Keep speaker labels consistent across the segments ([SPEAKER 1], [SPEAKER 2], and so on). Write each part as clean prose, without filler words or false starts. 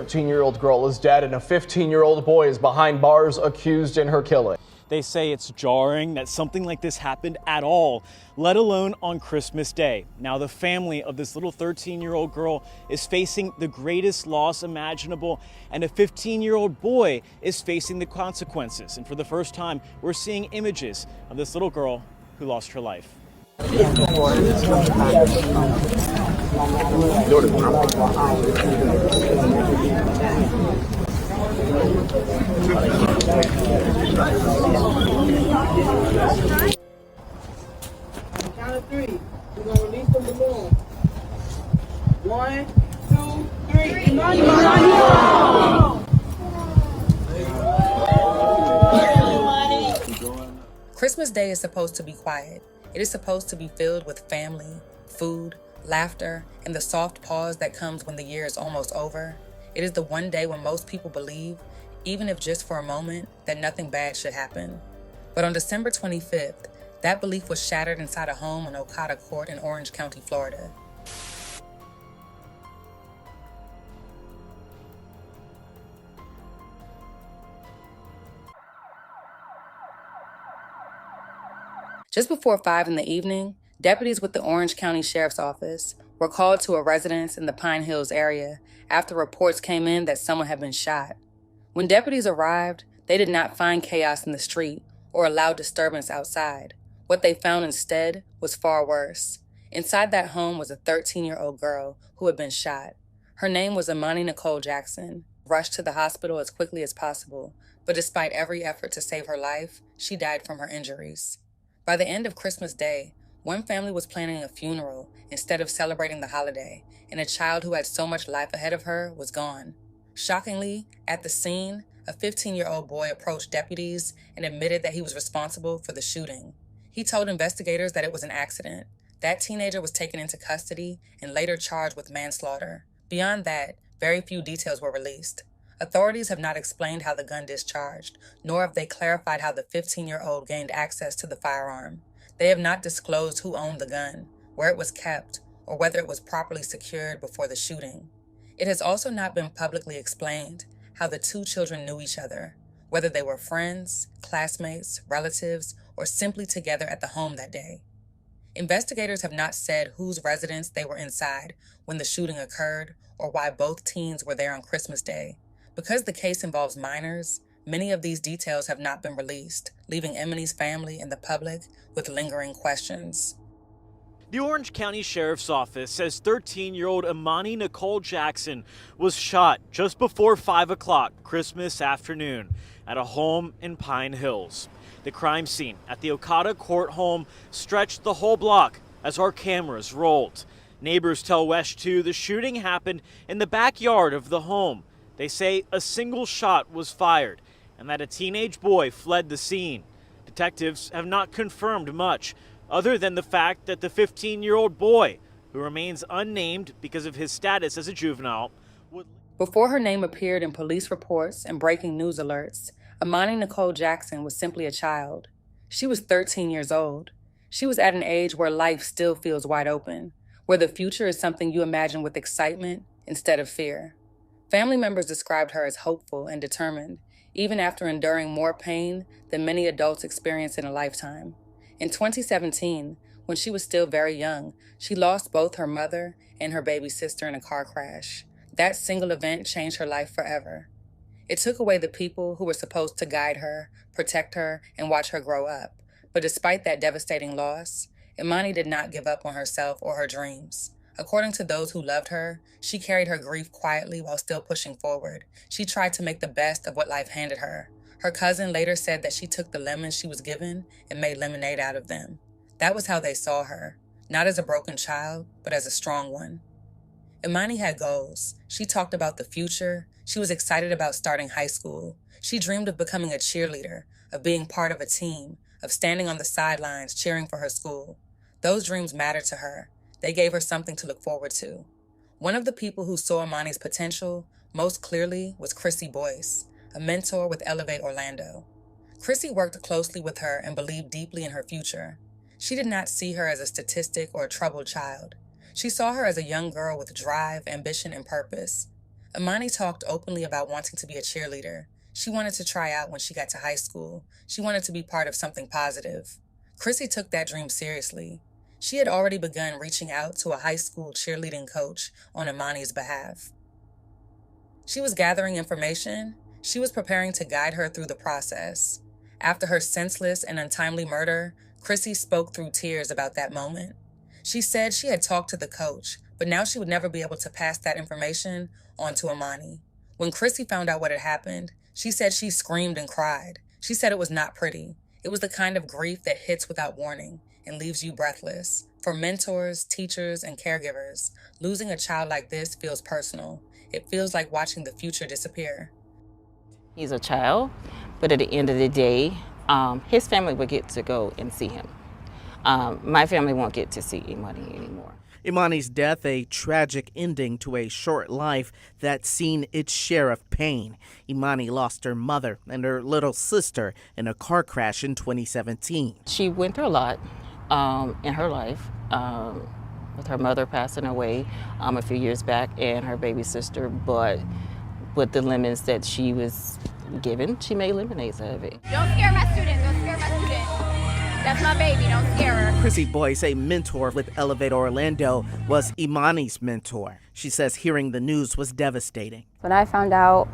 [SPEAKER 1] 13-year-old girl is dead and a 15-year-old boy is behind bars accused in her killing.
[SPEAKER 2] They say it's jarring that something like this happened at all, let alone on Christmas Day. Now the family of this little 13-year-old girl is facing the greatest loss imaginable, and a 15-year-old boy is facing the consequences. And for the first time, we're seeing images of this little girl who lost her life.
[SPEAKER 3] Count of three. We're gonna release the balloon. 1, 2, 3.
[SPEAKER 4] Christmas Day is supposed to be quiet. It is supposed to be filled with family, food, laughter, and the soft pause that comes when the year is almost over. It is the one day when most people believe, even if just for a moment, that nothing bad should happen. But on December 25th, that belief was shattered inside a home on Okata Court in Orange County, Florida. Just before 5 in the evening, deputies with the Orange County Sheriff's Office were called to a residence in the Pine Hills area after reports came in that someone had been shot. When deputies arrived, they did not find chaos in the street or a loud disturbance outside. What they found instead was far worse. Inside that home was a 13-year-old girl who had been shot. Her name was Ammani Nicole Jackson. Rushed to the hospital as quickly as possible, but despite every effort to save her life, she died from her injuries. By the end of Christmas Day, one family was planning a funeral instead of celebrating the holiday, and a child who had so much life ahead of her was gone. Shockingly, at the scene, a 15-year-old boy approached deputies and admitted that he was responsible for the shooting. He told investigators that it was an accident. That teenager was taken into custody and later charged with manslaughter. Beyond that, very few details were released. Authorities have not explained how the gun discharged, nor have they clarified how the 15-year-old gained access to the firearm. They have not disclosed who owned the gun, where it was kept, or whether it was properly secured before the shooting. It has also not been publicly explained how the two children knew each other, whether they were friends, classmates, relatives, or simply together at the home that day. Investigators have not said whose residence they were inside when the shooting occurred or why both teens were there on Christmas Day. Because the case involves minors, many of these details have not been released, leaving Ammani's family and the public with lingering questions.
[SPEAKER 2] The Orange County Sheriff's Office says 13-year-old Ammani Nicole Jackson was shot just before 5 o'clock Christmas afternoon at a home in Pine Hills. The crime scene at the Okata Court home stretched the whole block as our cameras rolled. Neighbors tell WESH 2 the shooting happened in the backyard of the home. They say a single shot was fired and that a teenage boy fled the scene. Detectives have not confirmed much, other than the fact that the 15-year-old boy, who remains unnamed because of his status as a juvenile,
[SPEAKER 4] Before her name appeared in police reports and breaking news alerts, Ammani Nicole Jackson was simply a child. She was 13 years old. She was at an age where life still feels wide open, where the future is something you imagine with excitement instead of fear. Family members described her as hopeful and determined, even after enduring more pain than many adults experience in a lifetime. In 2017, when she was still very young, she lost both her mother and her baby sister in a car crash. That single event changed her life forever. It took away the people who were supposed to guide her, protect her, and watch her grow up. But despite that devastating loss, Ammani did not give up on herself or her dreams. According to those who loved her, she carried her grief quietly while still pushing forward. She tried to make the best of what life handed her. Her cousin later said that she took the lemons she was given and made lemonade out of them. That was how they saw her, not as a broken child, but as a strong one. Ammani had goals. She talked about the future. She was excited about starting high school. She dreamed of becoming a cheerleader, of being part of a team, of standing on the sidelines cheering for her school. Those dreams mattered to her. They gave her something to look forward to. One of the people who saw Ammani's potential most clearly was Chrissy Boyce, a mentor with Elevate Orlando. Chrissy worked closely with her and believed deeply in her future. She did not see her as a statistic or a troubled child. She saw her as a young girl with drive, ambition, and purpose. Ammani talked openly about wanting to be a cheerleader. She wanted to try out when she got to high school. She wanted to be part of something positive. Chrissy took that dream seriously. She had already begun reaching out to a high school cheerleading coach on Ammani's behalf. She was gathering information. She was preparing to guide her through the process. After her senseless and untimely murder, Chrissy spoke through tears about that moment. She said she had talked to the coach, but now she would never be able to pass that information on to Ammani. When Chrissy found out what had happened, she said she screamed and cried. She said it was not pretty. It was the kind of grief that hits without warning and leaves you breathless. For mentors, teachers, and caregivers, losing a child like this feels personal. It feels like watching the future disappear.
[SPEAKER 5] He's a child, but at the end of the day, his family will get to go and see him. My family won't get to see Ammani anymore.
[SPEAKER 6] Ammani's death, a tragic ending to a short life that's seen its share of pain. Ammani lost her mother and her little sister in a car crash in 2017.
[SPEAKER 5] She went through a lot in her life, with her mother passing away a few years back and her baby sister, but with the lemons that she was given, she made lemonades out of it.
[SPEAKER 7] Don't scare my student. Don't scare my student. That's my baby. Don't scare her.
[SPEAKER 6] Chrissy Boyce, a mentor with Elevate Orlando, was Ammani's mentor. She says hearing the news was devastating.
[SPEAKER 8] When I found out,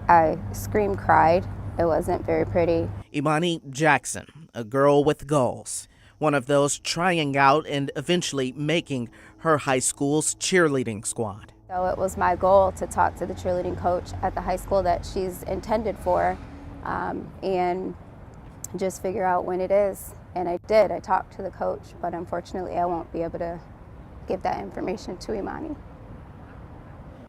[SPEAKER 8] I screamed, cried. It wasn't very pretty.
[SPEAKER 6] Ammani Jackson, a girl with goals, one of those trying out and eventually making her high school's cheerleading squad.
[SPEAKER 8] So it was my goal to talk to the cheerleading coach at the high school that she's intended for, and just figure out when it is. And I did. I talked to the coach, but unfortunately I won't be able to give that information to Ammani.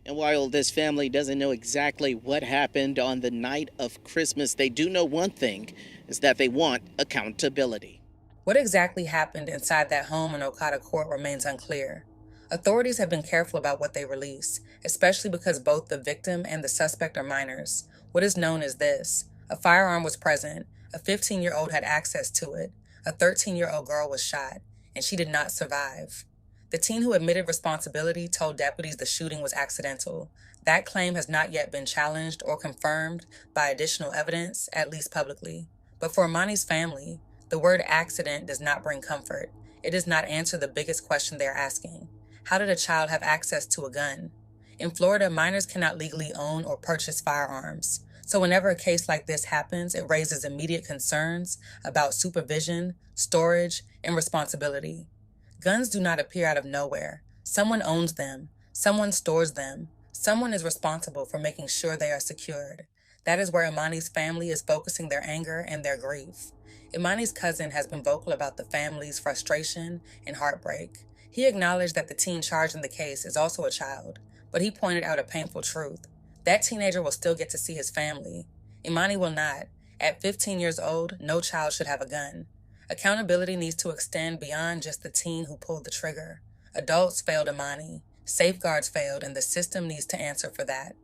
[SPEAKER 6] And while this family doesn't know exactly what happened on the night of Christmas, they do know one thing, is that they want accountability.
[SPEAKER 4] What exactly happened inside that home in Okada Court remains unclear. Authorities have been careful about what they release, especially because both the victim and the suspect are minors. What is known is this: a firearm was present, a 15-year-old had access to it, a 13-year-old girl was shot, and she did not survive. The teen who admitted responsibility told deputies the shooting was accidental. That claim has not yet been challenged or confirmed by additional evidence, at least publicly. But for Ammani's family, the word accident does not bring comfort. It does not answer the biggest question they are asking. How did a child have access to a gun? In Florida, minors cannot legally own or purchase firearms. So whenever a case like this happens, it raises immediate concerns about supervision, storage, and responsibility. Guns do not appear out of nowhere. Someone owns them. Someone stores them. Someone is responsible for making sure they are secured. That is where Ammani's family is focusing their anger and their grief. Ammani's cousin has been vocal about the family's frustration and heartbreak. He acknowledged that the teen charged in the case is also a child, but he pointed out a painful truth. That teenager will still get to see his family. Ammani will not. At 15 years old, no child should have a gun. Accountability needs to extend beyond just the teen who pulled the trigger. Adults failed Ammani. Safeguards failed, and the system needs to answer for that.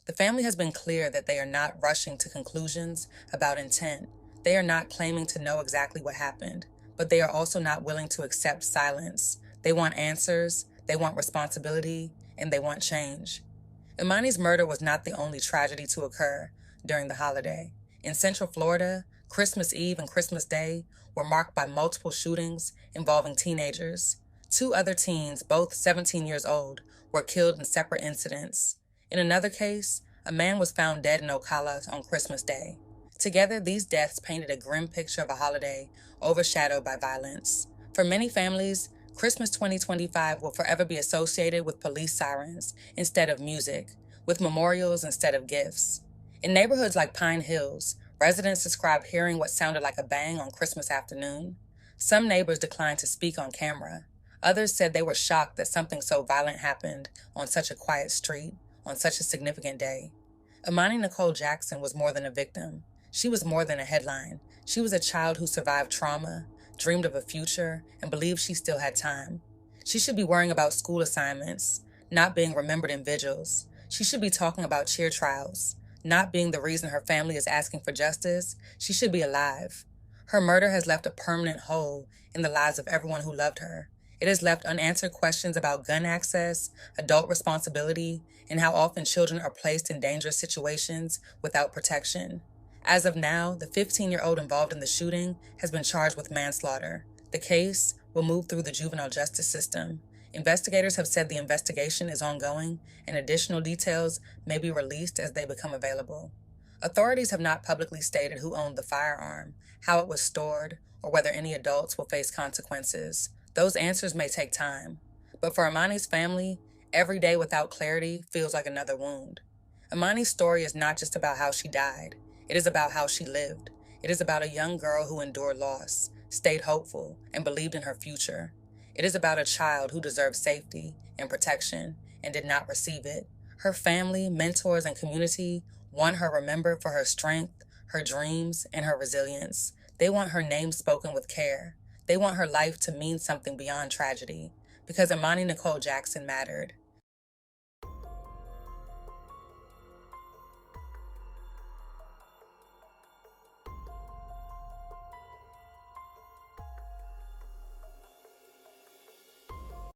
[SPEAKER 4] The family has been clear that they are not rushing to conclusions about intent. They are not claiming to know exactly what happened, but they are also not willing to accept silence. They want answers, they want responsibility, and they want change. Ammani's murder was not the only tragedy to occur during the holiday. In Central Florida, Christmas Eve and Christmas Day were marked by multiple shootings involving teenagers. 2 other teens, both 17 years old, were killed in separate incidents. In another case, a man was found dead in Ocala on Christmas Day. Together, these deaths painted a grim picture of a holiday overshadowed by violence. For many families, Christmas 2025 will forever be associated with police sirens instead of music, with memorials instead of gifts. In neighborhoods like Pine Hills, residents describe hearing what sounded like a bang on Christmas afternoon. Some neighbors declined to speak on camera. Others said they were shocked that something so violent happened on such a quiet street, on such a significant day. Ammani Nicole Jackson was more than a victim. She was more than a headline. She was a child who survived trauma, dreamed of a future, and believed she still had time. She should be worrying about school assignments, not being remembered in vigils. She should be talking about cheer trials, not being the reason her family is asking for justice. She should be alive. Her murder has left a permanent hole in the lives of everyone who loved her. It has left unanswered questions about gun access, adult responsibility, and how often children are placed in dangerous situations without protection. As of now, the 15-year-old involved in the shooting has been charged with manslaughter. The case will move through the juvenile justice system. Investigators have said the investigation is ongoing and additional details may be released as they become available. Authorities have not publicly stated who owned the firearm, how it was stored, or whether any adults will face consequences. Those answers may take time. But for Ammani's family, every day without clarity feels like another wound. Ammani's story is not just about how she died. It is about how she lived. It is about a young girl who endured loss, stayed hopeful, and believed in her future. It is about a child who deserved safety and protection and did not receive it. Her family, mentors, and community want her remembered for her strength, her dreams, and her resilience. They want her name spoken with care. They want her life to mean something beyond tragedy, because Ammani Nicole Jackson mattered.